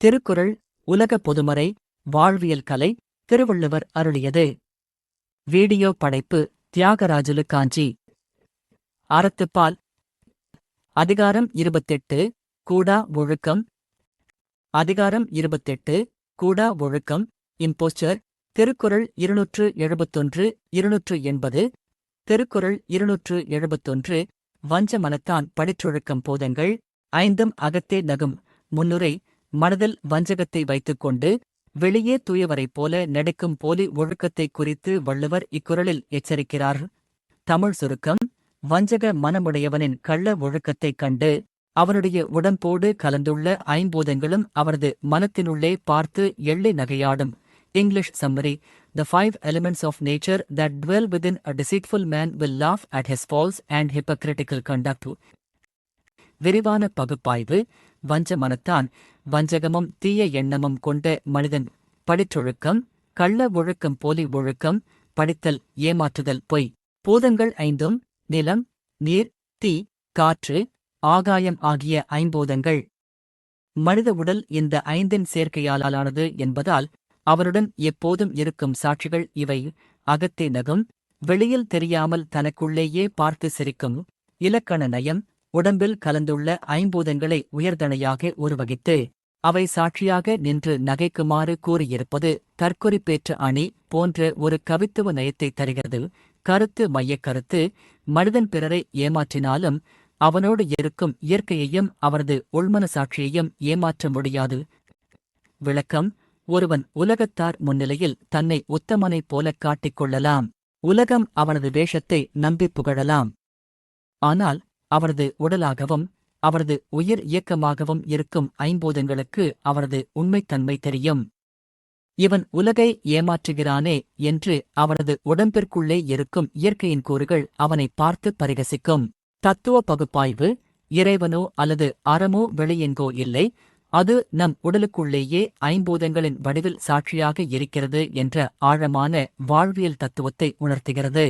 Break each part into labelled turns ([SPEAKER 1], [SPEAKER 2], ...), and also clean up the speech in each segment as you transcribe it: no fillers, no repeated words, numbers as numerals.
[SPEAKER 1] திருக்குறள் உலக பொதுமறை வாழ்வியல் கலை திருவள்ளுவர் அருளியது. வீடியோ படைப்பு தியாகராஜுலு காஞ்சி. அறத்துப்பால். அதிகாரம் 28 கூடா ஒழுக்கம். அதிகாரம் 28 கூடா ஒழுக்கம். இம்போஸ்டர். திருக்குறள் 271 280. திருக்குறள் 271. வஞ்ச மனத்தான் படிற்றொழுக்கம் போதங்கள் 5 அகத்தே நகும். முன்னுரை. மனதில் வஞ்சகத்தை வைத்துக்கொண்டு வெளியே தூயவரைப் போல நடிக்கும் போலி ஒழுக்கத்தை குறித்து வள்ளுவர் இக்குறளில் எச்சரிக்கிறார். தமிழ் சுருக்கம். வஞ்சக மனமுடையவனின் கள்ள ஒழுக்கத்தைக் கண்டு அவனுடைய உடம்போடு கலந்துள்ள ஐம்பூதங்களும் அவரது மனத்தினுள்ளே பார்த்து எள்ளி நகையாடும். English summary. The 5 elements of nature that dwell within a deceitful man will laugh at his false and hypocritical conduct. விரிவான பகுப்பாய்வு. வஞ்ச மனத்தான் வஞ்சகமும் தீய எண்ணமும் கொண்ட மனிதன். படிற்றொழுக்கம். கள்ள ஒழுக்கம் போலி ஒழுக்கம். படித்தல் ஏமாற்றுதல் பொய். பூதங்கள் 5 நிலம், நீர், தீ, காற்று, ஆகாயம் ஆகிய ஐம்பூதங்கள். மனித உடல் இந்த 5 சேர்க்கையாலானது என்பதால் அவருடன் எப்போதும் இருக்கும் சாட்சிகள் இவை. அகத்தே நகும். வெளியில் தெரியாமல் தனக்குள்ளேயே பார்த்து சிரிக்கும். இலக்கண நயம். உடம்பில் கலந்துள்ள ஐம்பூதங்களை உயர்தனையாக உருவகித்து அவை சாட்சியாக நின்று நகைக்குமாறு கூறியிருப்பது தற்கொறிப்பேற்ற அணி போன்ற ஒரு கவித்துவ நயத்தை தருகிறது. கருத்து மையக் கருத்து. மனிதன் பிறரை ஏமாற்றினாலும் அவனோடு இருக்கும் இயற்கையையும் அவரது உள்மன சாட்சியையும் ஏமாற்ற முடியாது. விளக்கம். ஒருவன் உலகத்தார் முன்னிலையில் தன்னை உத்தமனைப் போலக் காட்டிக் கொள்ளலாம். உலகம் அவனது வேஷத்தை நம்பிப் புகழலாம். ஆனால் அவரது உடலாகவும் அவரது உயிர் இயக்கமாகவும் இருக்கும் ஐம்பூதங்களுக்கு அவரது உண்மைத்தன்மை தெரியும். இவன் உலகை ஏமாற்றுகிறானே என்று அவரது உடம்பிற்குள்ளே இருக்கும் இயற்கையின் கூறுகள் அவனை பார்த்து பரிகசிக்கும். தத்துவ பகுப்பாய்வு. இறைவனோ அல்லது அறமோ வெளியெங்கோ இல்லை, அது நம் உடலுக்குள்ளேயே ஐம்பூதங்களின் வடிவில் சாட்சியாக இருக்கிறது என்ற ஆழமான வாழ்வியல் தத்துவத்தை உணர்த்துகிறது.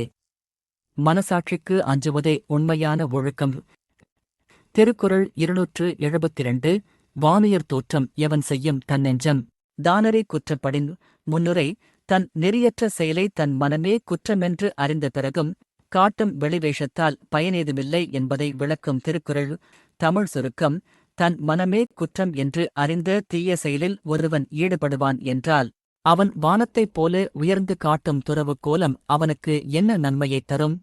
[SPEAKER 1] மனசாட்சிக்கு அஞ்சுவதே உண்மையான ஒழுக்கம். திருக்குறள் 272. வானுயர் தோற்றம் எவன் செய்யும் தன்னெஞ்சம். தானரே குற்றப்படின். முன்னுரை. தன் நெறியற்ற செயலை தன் மனமே குற்றமென்று அறிந்த பிறகும் காட்டும் வெளிவேஷத்தால் பயனேதுமில்லை என்பதை விளக்கும் திருக்குறள். தமிழ் சுருக்கம். தன் மனமே குற்றம் என்று அறிந்த தீய செயலில் ஒருவன் ஈடுபடுவான் என்றால் அவன் வானத்தைப் போல உயர்ந்து காட்டும் துறவு கோலம் அவனுக்கு என்ன நன்மையைத் தரும்?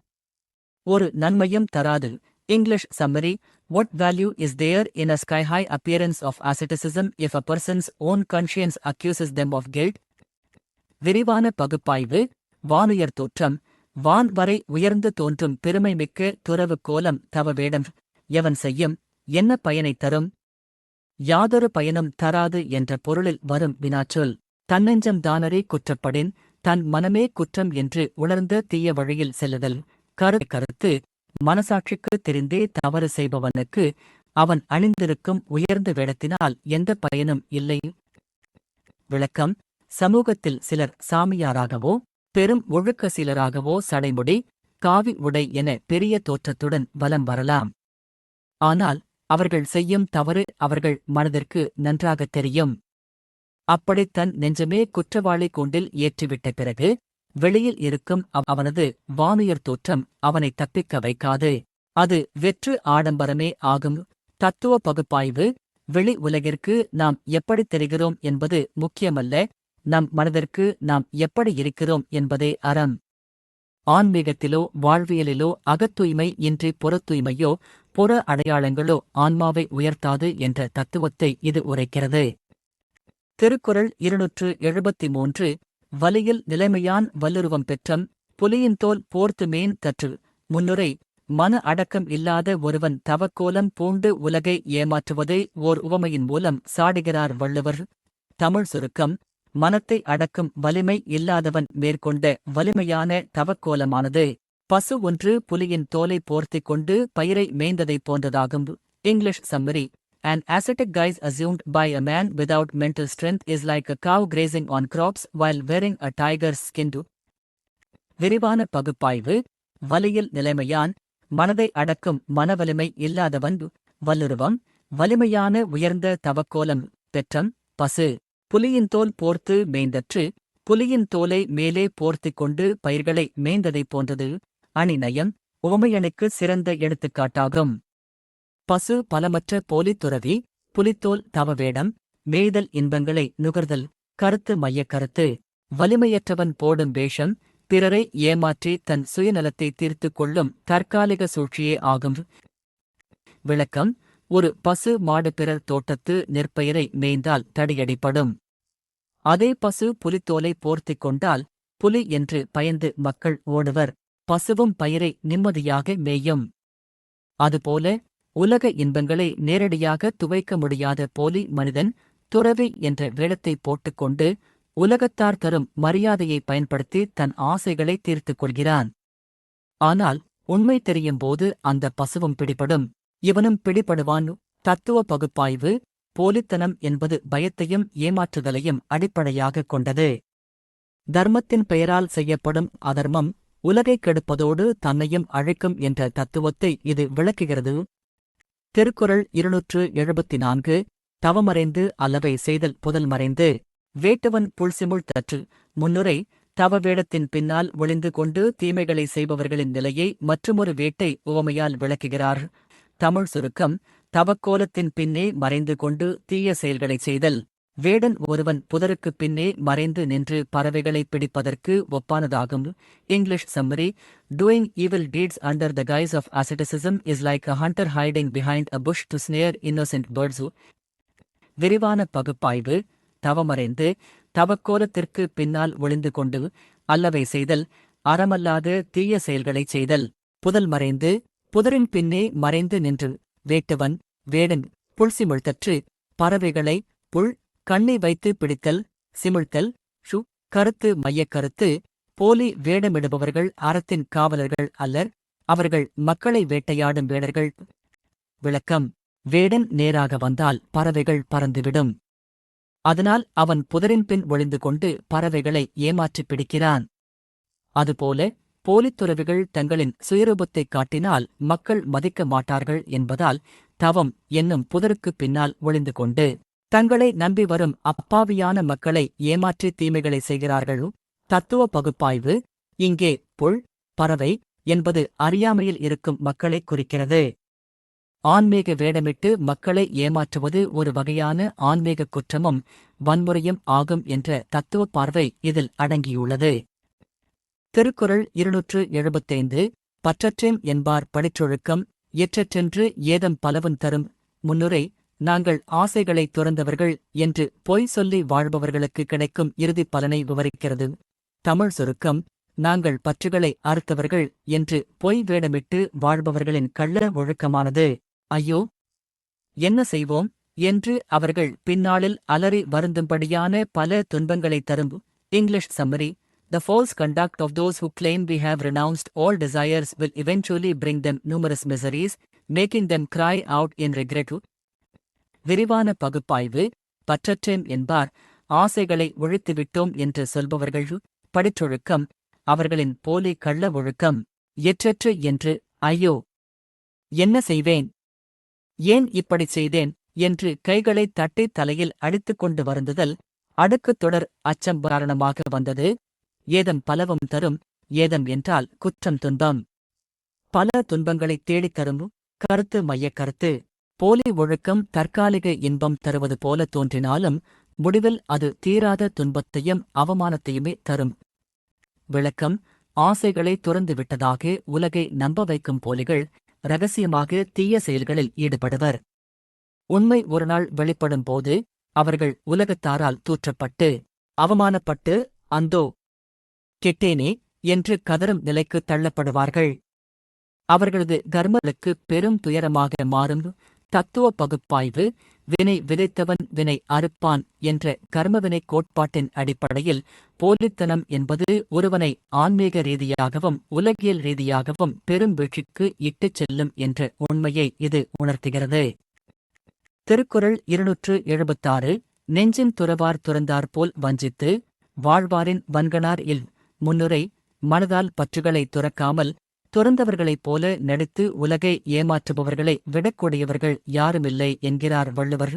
[SPEAKER 1] ஒரு நன்மையும் தராது. English summary. What value is there in a sky-high appearance of asceticism if a person's own conscience accuses them of guilt? விரிவான பகுப்பாய்வு. வானுயர் தோற்றம். வான் வரை உயர்ந்து தோன்றும் பெருமைமிக்க துறவு கோலம் தவ வேடம் எவன் செய்யும் என்ன பயனைத் தரும்? யாதொரு பயனும் தராது என்ற பொருளில் வரும் வினாச்சொல். தன்னெஞ்சம் தானரே குற்றப்படின். தன் மனமே குற்றம் என்று உணர்ந்த தீய வழியில் செல்லுதல். கருத்து. மனசாட்சிக்கு தெரிந்தே தவறு செய்பவனுக்கு அவன் அணிந்திருக்கும் உயர்ந்த வேடத்தினால் எந்த பயனும் இல்லை. விளக்கம். சமூகத்தில் சிலர் சாமியாராகவோ பெரும் ஒழுக்க சீலராகவோ சடைமுடி, காவி உடை என பெரிய தோற்றத்துடன் வலம் வரலாம். ஆனால் அவர்கள் செய்யும் தவறு அவர்கள் மனதிற்கு நன்றாகத் தெரியும். அப்படித் தன் நெஞ்சமே குற்றவாளி கூண்டில் ஏற்றிவிட்ட பிறகு வெளியில் இருக்கும் அவனது வானுயர் தோற்றம் அவனை தப்பிக்க வைக்காது. அது வெற்று ஆடம்பரமே ஆகும். தத்துவ பகுப்பாய்வு. வெளி உலகிற்கு நாம் எப்படித் தெரிகிறோம் என்பது முக்கியமல்ல, நம் மனதிற்கு நாம் எப்படி இருக்கிறோம் என்பதே அறம். ஆன்மீகத்திலோ வாழ்வியலிலோ அகத்தூய்மை இன்றி புறத்தூய்மையோ புற அடையாளங்களோ ஆன்மாவை உயர்த்தாது என்ற தத்துவத்தை இது உரைக்கிறது. திருக்குறள் 273. வலியில் நிலைமையான் வல்லுருவம் பெற்றம். புலியின் தோல் போர்த்து மேன் தற்று. முன்னுரை. மன அடக்கம் இல்லாத ஒருவன் தவக்கோலம் பூண்டு உலகை ஏமாற்றுவதை ஓர் உவமையின் மூலம் சாடுகிறார் வள்ளுவர். தமிழ் சுருக்கம். மனத்தை அடக்கும் வலிமை இல்லாதவன் மேற்கொண்ட வலிமையான தவக்கோலமானது பசு ஒன்று புலியின் தோலை போர்த்திக் கொண்டு பயிரை மேய்ந்ததைப் போன்றதாகும். English summary. An ascetic guise assumed by a man without mental strength is like a cow grazing on crops while wearing a tiger's skin. விரிவான பகுப்பாய்வு. வலியில் நிலைமையான். மனதை அடக்கும் மனவலிமை இல்லாதவன். வல்லுருவம். வலிமையான உயர்ந்த தவக்கோலம் பெற்றம். பசு. புலியின் தோல் போர்த்து மேய்ந்தற்று. புலியின் தோலை மேலே போர்த்திக் கொண்டு பயிர்களை மேய்ந்ததைப் போன்றது. அணிநயம் உவமையணிக்கு சிறந்த எடுத்துக்காட்டாகும். பசு பலமற்ற போலித் துறவி. புலித்தோல் தவவேடம். மேய்தல் இன்பங்களை நுகர்தல். கருத்து மையக் கருத்து. வலிமையற்றவன் போடும் வேஷம் பிறரை ஏமாற்றி தன் சுயநலத்தை தீர்த்துக் கொள்ளும் தற்காலிக சூழ்ச்சியே ஆகும். விளக்கம்: ஒரு பசு மாடு பிறர் தோட்டத்து நெற்பயிரை மேய்ந்தால் தடியடிப்படும். அதே பசு புலித்தோலை போர்த்திக் கொண்டால் புலி என்று பயந்து மக்கள் ஓடுவர். பசுவும் பயிரை நிம்மதியாக மேயும். அதுபோல உலக இன்பங்களை நேரடியாக துவைக்க முடியாத போலி மனிதன் துறவி என்ற வேடத்தை போட்டுக்கொண்டு உலகத்தார் தரும் மரியாதையை பயன்படுத்தி தன் ஆசைகளை தீர்த்துக் கொள்கிறான். ஆனால் உண்மை தெரியும்போது அந்த பசுவும் பிடிபடும். இவனும் பிடிபடுவான். தத்துவ பகுப்பாய்வு. போலித்தனம் என்பது பயத்தையும் ஏமாற்றுதலையும் அடிப்படையாகக் கொண்டது. தர்மத்தின் பெயரால் செய்யப்படும் அதர்மம் உலகைக் கெடுப்பதோடு தன்னையும் அழிக்கும் என்ற தத்துவத்தை இது விளக்குகிறது. திருக்குறள் 274. தவமறைந்து அல்லவை செய்தல் புதல் மறைந்து. வேட்டுவன் புல்சிமுள் தற்று. முன்னுரை: தவ வேடத்தின் பின்னால் ஒளிந்து கொண்டு தீமைகளை செய்பவர்களின் நிலையை மற்றுமொரு வேட்டை உவமையால் விளக்குகிறார். தமிழ் சுருக்கம்: தவக்கோலத்தின் பின்னே மறைந்து கொண்டு தீய செயல்களைச் செய்தல். வேடன் ஒருவன் புதருக்குப் பின்னே மறைந்து நின்று பறவைகளைப் பிடிப்பதற்கு ஒப்பானதாகும். English summary: Doing evil deeds under the guise of asceticism is like a hunter hiding behind a bush to snare innocent birds. விரிவான பகுப்பாய்வு. தவமறைந்து தவக்கோலத்திற்கு பின்னால் ஒளிந்து கொண்டு அல்லவை செய்தல் அறமல்லாத தீய செயல்களைச் செய்தல். புதல் மறைந்து புதரின் பின்னே மறைந்து நின்று. வேட்டுவன் வேடன் புல்சிமிழ்த்தற்று. பறவைகளை புல் கண்ணை வைத்து பிடித்தல். சிமிழ்த்தல் ஷு. கருத்து மையக் கருத்து. போலி வேடமிடுபவர்கள் அறத்தின் காவலர்கள் அல்லர். அவர்கள் மக்களை வேட்டையாடும் வேடர்கள். விளக்கம்: வேடன் நேராக வந்தால் பறவைகள் பறந்துவிடும். அதனால் அவன் புதரின் பின் ஒளிந்து கொண்டு பறவைகளை ஏமாற்றிப் பிடிக்கிறான். அதுபோல போலித்துறவிகள் தங்களின் சுயரூபத்தைக் காட்டினால் மக்கள் மதிக்க மாட்டார்கள் என்பதால் தவம் என்னும் புதருக்குப் பின்னால் ஒளிந்து கொண்டு தங்களை நம்பி வரும் அப்பாவியான மக்களை ஏமாற்றி தீமைகளை செய்கிறார்கள். தத்துவ பகுப்பாய்வு. இங்கே புல் பறவை என்பது அறியாமையில் இருக்கும் மக்களைக் குறிக்கிறது. ஆன்மீக வேடமிட்டு மக்களை ஏமாற்றுவது ஒரு வகையான ஆன்மீக குற்றமும் வன்முறையும் ஆகும் என்ற தத்துவ பார்வை இதில் அடங்கியுள்ளது. திருக்குறள் 275. பற்றற்றேம் என்பார் படிற்றொழுக்கம் எற்றற்றென்று ஏதம் பலவும் தரும். முன்னுரை: நாங்கள் ஆசைகளை துறந்தவர்கள் என்று பொய் சொல்லி வாழ்பவர்களுக்கு கிடைக்கும் இறுதிப் பலனை விவரிக்கிறது. தமிழ் சுருக்கம்: நாங்கள் பற்றுகளை அறுத்தவர்கள் என்று பொய் வேடமிட்டு வாழ்பவர்களின் கள்ள ஒழுக்கமானது. ஐயோ, என்ன செய்வோம் என்று அவர்கள் பின்னாளில் அலறி வருந்தும்படியான பல துன்பங்களைத் தரும். English summary: The false conduct of those who claim we have renounced all desires will eventually bring them numerous miseries, making them cry out in regret. விரிவான பகுப்பாய்வு. பற்றற்றேம் என்பார் ஆசைகளை ஒழித்துவிட்டோம் என்று சொல்பவர்கள். படிற்றொழுக்கம் அவர்களின் போலி கள்ள ஒழுக்கம். எற்றற்று என்று ஐயோ, என்ன செய்வேன், ஏன் இப்படிச் செய்தேன் என்று கைகளைத் தட்டி தலையில் அடித்துக் கொண்டு வருந்துதல். அடுக்குத் தொடர் அச்சம் காரணமாக வந்தது. ஏதம் பலவும் தரும். ஏதம் என்றால் குற்றம் துன்பம். பல துன்பங்களைத் தேடித் தரும். கருத்து மையக் கருத்து. போலி ஒழுக்கம் தற்காலிக இன்பம் தருவது போல தோன்றினாலும் முடிவில் அது தீராத துன்பத்தையும் அவமானத்தையுமே தரும். விளக்கம்: ஆசைகளை துறந்து விட்டதாக உலகை நம்ப வைக்கும் போலிகள் இரகசியமாக தீய செயல்களில் ஈடுபடுவர். உண்மை ஒருநாள் வெளிப்படும் போது அவர்கள் உலகத்தாரால் தூற்றப்பட்டு அவமானப்பட்டு அந்தோ கெட்டேனே என்று கதறும் நிலைக்கு தள்ளப்படுவார்கள். அவர்களது கர்மலுக்கு பெரும் துயரமாக மாறும். தத்துவ பகுப்பாய்வு. வினை விதைத்தவன் வினை அறுப்பான் என்ற கர்மவினைக் கோட்பாட்டின் அடிப்படையில் போலித்தனம் என்பது ஒருவனை ஆன்மீக ரீதியாகவும் உலகியல் ரீதியாகவும் பெரும் வீழ்ச்சிக்கு இட்டுச் செல்லும் என்ற உண்மையை இது உணர்த்துகிறது. திருக்குறள் 276. நெஞ்சின் துறவார் துறந்தாற்போல் வஞ்சித்து வாழ்வாரின் வன்கணார் இல். முன்னுரை: மனதால் பற்றுகளை துறக்காமல் துறந்தவர்களைப் போல நடித்து உலகை ஏமாற்றுபவர்களை விடக்கூடியவர்கள் யாருமில்லை என்கிறார் வள்ளுவர்.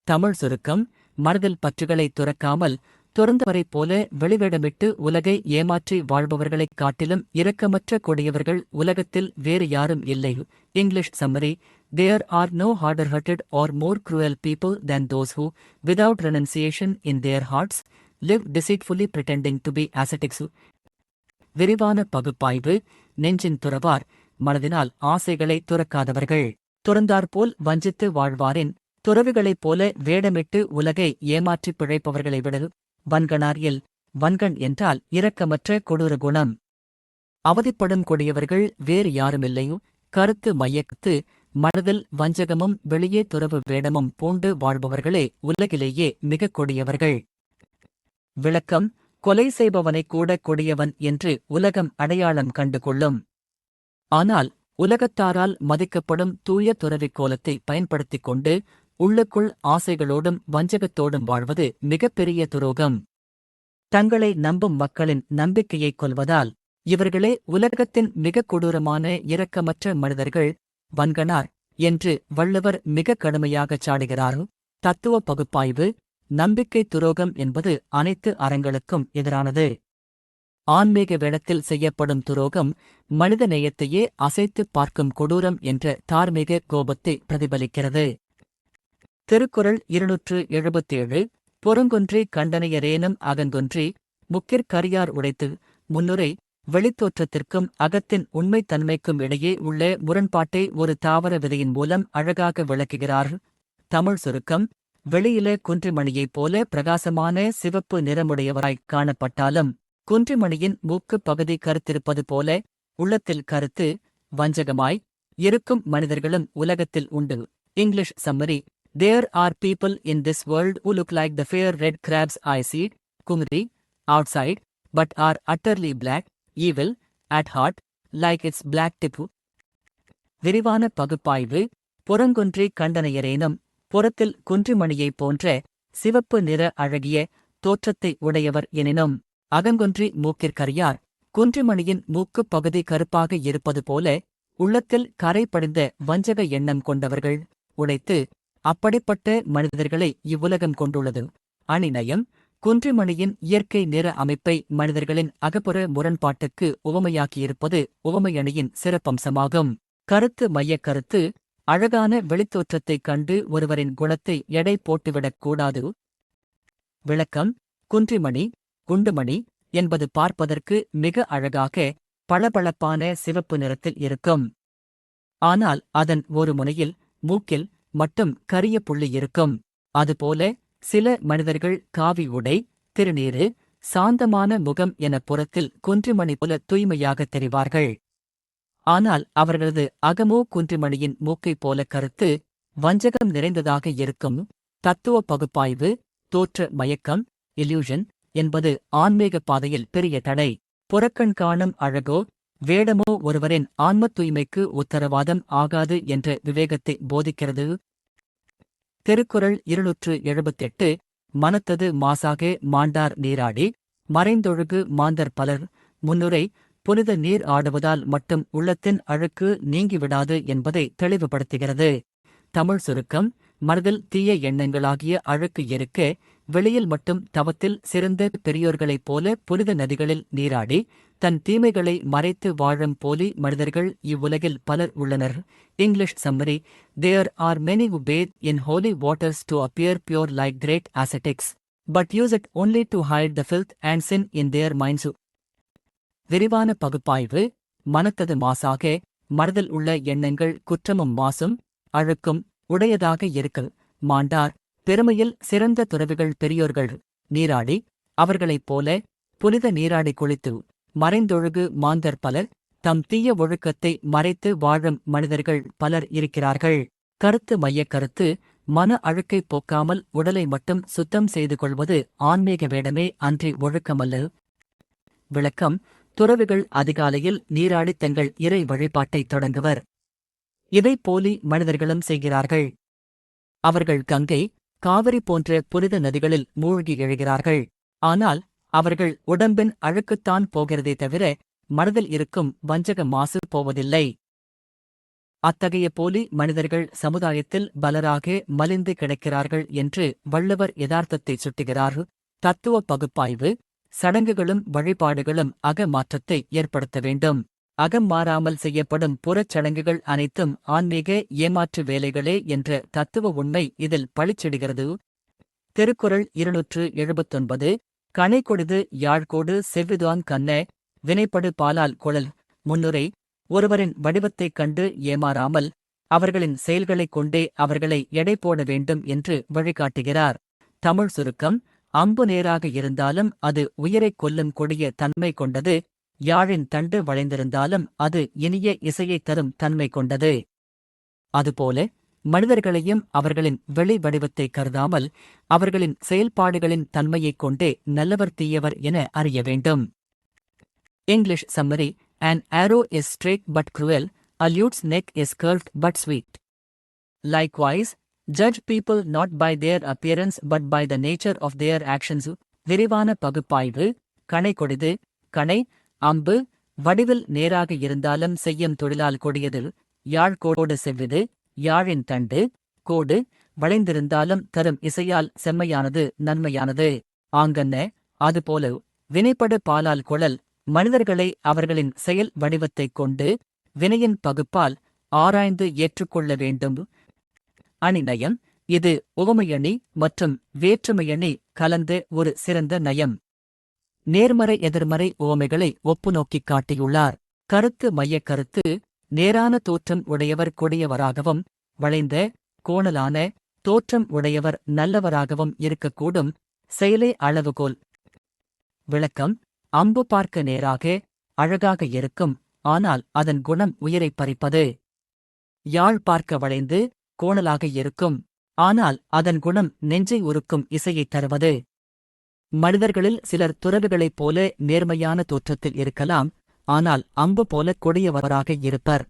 [SPEAKER 1] தமிழ் சுருக்கம்: மனதில் பற்றுகளை துறக்காமல் துறந்தவரைப் போல வெளிவேடமிட்டு உலகை ஏமாற்றி வாழ்பவர்களைக் காட்டிலும் இரக்கமற்ற கொடியவர்கள் உலகத்தில் வேறு யாரும் இல்லை. English summary: There are no harder-hearted or more cruel people than those who, without renunciation in their hearts, live deceitfully pretending to be ascetics. விரிவான பகுப்பாய்வு: நெஞ்சின் துறவார், மனதினால் ஆசைகளை துறக்காதவர்கள். துறந்தாற்போல் வஞ்சித்து வாழ்வாரின், துறவிகளைப் போல வேடமிட்டு உலகை ஏமாற்றிப் பிழைப்பவர்களை விட வன்கணார் இல். வன்கண் என்றால் இரக்கமற்ற கொடூர குணம். அவதிப்படும் கொடியவர்கள் வேறு யாருமில்லை. கருத்து மையக்கத்து: மனதில் வஞ்சகமும் வெளியே துறவு வேடமும் பூண்டு வாழ்பவர்களே உலகிலேயே மிகக் கொடியவர்கள். விளக்கம்: கொலை செய்பவனைக் கூட கொடியவன் என்று உலகம் அடையாளம் கண்டு கொள்ளும். ஆனால் உலகத்தாரால் மதிக்கப்படும் தூய துறவிக் கோலத்தை பயன்படுத்திக் கொண்டு உள்ளுக்குள் ஆசைகளோடும் வஞ்சகத்தோடும் வாழ்வது மிகப்பெரிய துரோகம். தங்களை நம்பும் மக்களின் நம்பிக்கையைக் கொல்வதால் இவர்களே உலகத்தின் மிகக் கொடூரமான இரக்கமற்ற மனிதர்கள், வன்கணார் என்று வள்ளுவர் மிக கடுமையாகச் சாடுகிறார். தத்துவ பகுப்பாய்வு: நம்பிக்கை துரோகம் என்பது அனைத்து அறங்களுக்கும் எதிரானது. ஆன்மீக வேடத்தில் செய்யப்படும் துரோகம் மனித நேயத்தையே அசைத்துப் பார்க்கும் கொடூரம் என்ற தார்மீக கோபத்தை பிரதிபலிக்கிறது. திருக்குறள் 277. பொருங்கொன்றி கண்டனையரேனும் அகங்கொன்றி முக்கிற் உடைத்து. முன்னுரை: வெளித்தோற்றத்திற்கும் அகத்தின் உண்மைத் தன்மைக்கும் இடையே உள்ள முரண்பாட்டை ஒரு தாவர விதையின் மூலம் அழகாக விளக்குகிறார். தமிழ் சுருக்கம்: வெளியில குன்றிமணியைப் போல பிரகாசமான சிவப்பு நிறமுடையவராய்க் காணப்பட்டாலும் குன்றிமணியின் மூக்குப் பகுதி கருத்திருப்பது போல உள்ளத்தில் கருத்து, வஞ்சகமாய் இருக்கும் மனிதர்களும் உலகத்தில் உண்டு. English summary: There are people in this world who look like the fair red crabs I see, Kumri, outside, but are utterly black, evil, at heart, like its black tip. விரிவான பகுப்பாய்வு: புறங்கொன்றி கண்டனையரேனும், புறத்தில் குன்றிமணியைப் போன்ற சிவப்பு நிற அழகிய தோற்றத்தை உடையவர் எனினும், அகங்கொன்றி மூக்கிற் குன்றிமணியின் மூக்குப் பகுதி கருப்பாக இருப்பது போல உள்ளத்தில் கரை படிந்த வஞ்சக எண்ணம் கொண்டவர்கள் உடைத்து. அப்படிப்பட்ட மனிதர்களை இவ்வுலகம் கொண்டுள்ளது. அணிநயம்: குன்றிமணியின் இயற்கை நிற அமைப்பை மனிதர்களின் அகப்புற முரண்பாட்டுக்கு உவமையாக்கியிருப்பது உவமையணியின் சிறப்பம்சமாகும். கருத்து மையக் கருத்து: அழகான வெளித்தோற்றத்தைக் கண்டு ஒருவரின் குணத்தை எடை போட்டுவிடக் கூடாது. விளக்கம்: குன்றிமணி, குண்டுமணி என்பது பார்ப்பதற்கு மிக அழகாக பளபளப்பான சிவப்பு நிறத்தில் இருக்கும். ஆனால் அதன் ஒரு முனையில், மூக்கில் மட்டும் கரிய புள்ளி இருக்கும். அதுபோல சில மனிதர்கள் காவி உடை, திருநீறு, சாந்தமான முகம் என புறத்தில் குன்றிமணி போல தூய்மையாகத் தெரிவார்கள். ஆனால் அவர்களது அகமோ குன்றிமணியின் மூக்கைப் போல கருத்து, வஞ்சகம் நிறைந்ததாக இருக்கும். தத்துவ பகுப்பாய்வு: தோற்ற மயக்கம், இல்யூஷன் என்பது ஆன்மீக பாதையில் பெரிய தடை. புறக்கண் காணும் அழகோ வேடமோ ஒருவரின் ஆன்மத் தூய்மைக்கு உத்தரவாதம் ஆகாது என்ற விவேகத்தை போதிக்கிறது. திருக்குறள் 278. மனத்தது மாசாக மாண்டார் நீராடி, மறைந்தொழுகு மாந்தர் பலர். முன்னுரை: புனித நீர் ஆடுவதால் மட்டும் உள்ளத்தின் அழுக்கு நீங்கிவிடாது என்பதை தெளிவுபடுத்துகிறது. தமிழ் சுருக்கம்: மனதில் தீய எண்ணங்களாகிய அழுக்கு இருக்க, வெளியில் மட்டும் தவத்தில் சிறந்த பெரியோர்களைப் போல புனித நதிகளில் நீராடி தன் தீமைகளை மறைத்து வாழும் போலி மனிதர்கள் இவ்வுலகில் பலர் உள்ளனர். English summary: There are many who bathe in holy waters to appear pure like great ascetics, but use it only to hide the filth and sin in their minds. விரிவான பகுப்பாய்வு: மனத்தது மாசாக, மனதில் உள்ள எண்ணங்கள் குற்றமும் மாசும் அழுக்கும் உடையதாக இருக்க மாண்டார். பெருமையில் சிறந்த துறவிகள் பெரியோர்கள் நீராடி, அவர்களைப் போல புனித நீராடி குளித்து மறைந்தொழுகு மாந்தர் பலர். தம் தீய ஒழுக்கத்தை மறைத்து வாழும் மனிதர்கள் பலர் இருக்கிறார்கள். கருத்து மையக் கருத்து: மன அழுக்கைப் போக்காமல் உடலை மட்டும் சுத்தம் செய்து கொள்வது ஆன்மீக வேடமே அன்றி ஒழுக்கமல்ல. விளக்கம்: துறவிகள் அதிகாலையில் நீராடி தங்கள் இறை வழிபாட்டைத் தொடங்குவர். இதை போலி மனிதர்களும் செய்கிறார்கள். அவர்கள் கங்கை, காவிரி போன்ற புனித நதிகளில் மூழ்கி எழுகிறார்கள். ஆனால் அவர்கள் உடம்பின் அழுக்குத்தான் போகிறதே தவிர மனதில் இருக்கும் வஞ்சக மாசு போவதில்லை. அத்தகைய போலி மனிதர்கள் சமுதாயத்தில் பலராக மலிந்து கிடக்கிறார்கள் என்று வள்ளுவர் யதார்த்தத்தை சுட்டுகிறார். தத்துவ பகுப்பாய்வு, சடங்குகளும் வழிபாடுகளும் அகமாற்றத்தை ஏற்படுத்த வேண்டும். அகம் மாறாமல் செய்யப்படும் புறச் சடங்குகள் அனைத்தும் ஆன்மீக ஏமாற்று வேலைகளே என்ற தத்துவ உண்மை இதில் பளிச்சிடுகிறது. திருக்குறள் 279 கனை கொடிது யாழ்கோடு செவ்விதான் கண்ண வினைப்படு பாலால் குழல். முன்னுரை. ஒருவரின் வடிவத்தைக் கண்டு ஏமாறாமல் அவர்களின் செயல்களைக் கொண்டே அவர்களை எடை போட வேண்டும் என்று வழிகாட்டுகிறார். தமிழ் சுருக்கம். அம்பு நேராக இருந்தாலும் அது உயிரைக் கொல்லும் கொடிய தன்மை கொண்டது. யாழின் தண்டு வளைந்திருந்தாலும் அது இனிய இசையைத் தரும் தன்மை கொண்டது. அதுபோல மனிதர்களையும் அவர்களின் வெளி வடிவத்தை கருதாமல் அவர்களின் செயல்பாடுகளின் தன்மையைக் கொண்டே நல்லவர் தீயவர் என அறிய வேண்டும். English summary. An arrow is straight but cruel, a lute's neck is curved but sweet. Likewise, judge people not by their appearance but by the nature of their actions. விரிவான பகுப்பாய்வு. கனை கொடிது. கனை, அம்பு, வடிவில் நேராக இருந்தாலும் செய்யும் தொழிலால் கொடியது. யாழ் கோடு செவ்விது. யாழின் தண்டு, கோடு, வளைந்திருந்தாலும் தரும் இசையால் செம்மையானது நன்மையானது. ஆங்கன்ன. அதுபோல வினைப்படு பாலால் குழல். மனிதர்களை அவர்களின் செயல் வடிவத்தைக் கொண்டு வினையின் பகுப்பால் ஆராய்ந்து ஏற்றுக்கொள்ள வேண்டும். அணிநயம். இது உவமையணி மற்றும் வேற்றுமையணி கலந்த ஒரு சிறந்த நயம். நேர்மறை எதிர்மறை உவமைகளை ஒப்புநோக்கிக் காட்டியுள்ளார். கருத்து மையக் கருத்து. நேரான தோற்றம் உடையவர் கொடியவராகவும் வளைந்த கோணலான தோற்றம் உடையவர் நல்லவராகவும் இருக்கக்கூடும். செயலே அளவுகோல். விளக்கம். அம்பு பார்க்க நேராக அழகாக இருக்கும், ஆனால் அதன் குணம் உயிரைப் பறிப்பது. யாழ் பார்க்க வளைந்து கோணலாக இருக்கும், ஆனால் அதன் குணம் நெஞ்சை உருக்கும் இசையைத் தருவது. மனிதர்களில் சிலர் துறவிகளைப் போல நேர்மையான தோற்றத்தில் இருக்கலாம், ஆனால் அம்பு போல கொடியவராக இருப்பர்.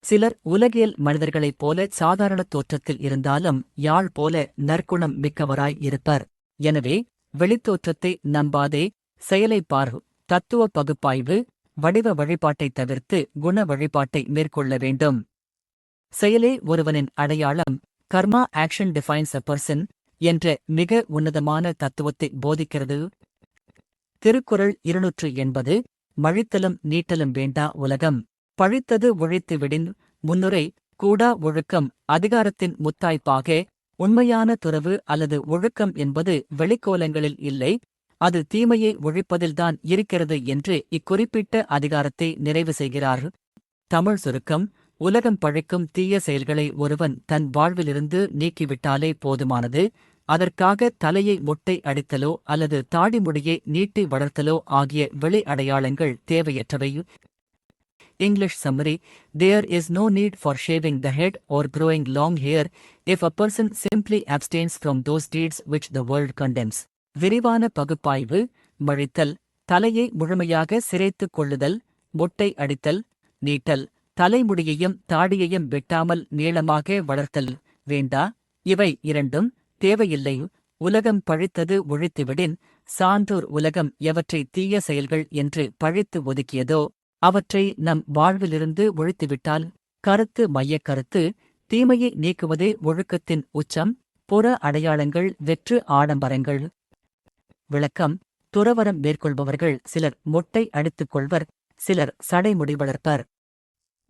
[SPEAKER 1] சிலர் உலகியல் மனிதர்களைப் போல சாதாரண தோற்றத்தில் இருந்தாலும் யாழ் போல நற்குணம் மிக்கவராய் இருப்பர். எனவே வெளித்தோற்றத்தை நம்பாதே, செயலைப் பார். தத்துவ பகுப்பாய்வு. வடிவ வழிபாட்டைத் தவிர்த்து குண வழிபாட்டை மேற்கொள்ள வேண்டும். செயலே ஒருவனின் அடையாளம். கர்மா ஆக்ஷன் டிஃபைன்ஸ் அ பர்சன் என்ற மிக உன்னதமான தத்துவத்தை போதிக்கிறது. திருக்குறள் 280 மழித்தலும் நீட்டலும் வேண்டா உலகம். பழித்தது ஒழித்து விடின். முன்னுரை. கூடா ஒழுக்கம் அதிகாரத்தின் முத்தாய்ப்பாக. உண்மையான துறவு அல்லது ஒழுக்கம் என்பது வெளிக்கோலங்களில் இல்லை, அது தீமையை ஒழிப்பதில்தான் இருக்கிறது என்று இக்குறிப்பிட்ட அதிகாரத்தை நிறைவு செய்கிறார். தமிழ் சுருக்கம். உலகம் பழிக்கும் தீய செயல்களை ஒருவன் தன் வாழ்விலிருந்து நீக்கிவிட்டாலே போதுமானது. அதற்காக தலையை மொட்டை அடித்தலோ அல்லது தாடிமுடியை நீட்டி வளர்த்தலோ ஆகிய வெளி அடையாளங்கள் தேவையற்றவை. English summary. There is no need for shaving the head or growing long hair if a person simply abstains from those deeds which the world condemns. விரிவான பகுப்பாய்வு. மழித்தல். தலையை முழுமையாக சிரைத்துக் கொள்ளுதல். மொட்டை அடித்தல். நீட்டல். தலைமுடியையும் தாடியையும் வெட்டாமல் நீளமாக வளர்த்தல் வேண்டா. இவை இரண்டும் தேவையில்லை. உலகம் பழித்தது ஒழித்துவிடின். சான்றோர் உலகம் எவற்றை தீய செயல்கள் என்று பழித்து ஒதுக்கியதோ அவற்றை நம் வாழ்விலிருந்து ஒழித்துவிட்டால். கருத்து மையக் கருத்து. தீமையை நீக்குவதே ஒழுக்கத்தின் உச்சம். புற அடையாளங்கள் வெற்று ஆடம்பரங்கள். விளக்கம். துறவறம் மேற்கொள்பவர்கள் சிலர் மொட்டை அடித்துக் கொள்வர், சிலர் சடைமுடி வளர்ப்பர்.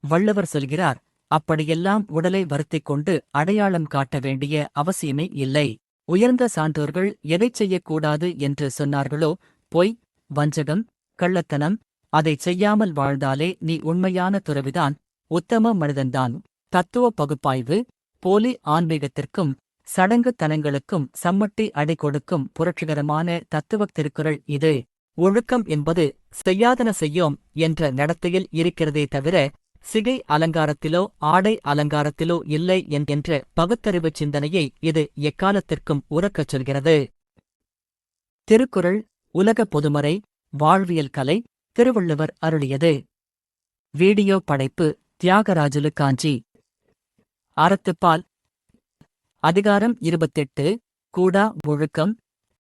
[SPEAKER 1] வள்ளுவர் சொல்கிறார், அப்படியெல்லாம் உடலை வருத்திக் கொண்டு அடையாளம் காட்ட வேண்டிய அவசியமே இல்லை. உயர்ந்த சான்றோர்கள் எதைச் செய்யக்கூடாது என்று சொன்னார்களோ, பொய், வஞ்சகம், கள்ளத்தனம், அதைச் செய்யாமல் வாழ்ந்தாலே நீ உண்மையான துறவிதான், உத்தம மனிதன்தான். தத்துவ பகுப்பாய்வு. போலி ஆன்மீகத்திற்கும் சடங்குத்தனங்களுக்கும் சம்மட்டி அடை கொடுக்கும் புரட்சிகரமான தத்துவத் திருக்குறள் இது. ஒழுக்கம் என்பது செய்யாதன செய்யோம் என்ற நடத்தையில் இருக்கிறதே தவிர சிகை அலங்காரத்திலோ ஆடை அலங்காரத்திலோ இல்லை என்ற பகுத்தறிவுச் சிந்தனையை இது எக்காலத்திற்கும் உரக்கச் சொல்கிறது. திருக்குறள் உலக பொதுமறை, வாழ்வியல் கலை, திருவள்ளுவர் அருளியது. வீடியோ படைப்பு தியாகராஜுலு காஞ்சி. அறத்துப்பால். அதிகாரம் 28. கூடா ஒழுக்கம்.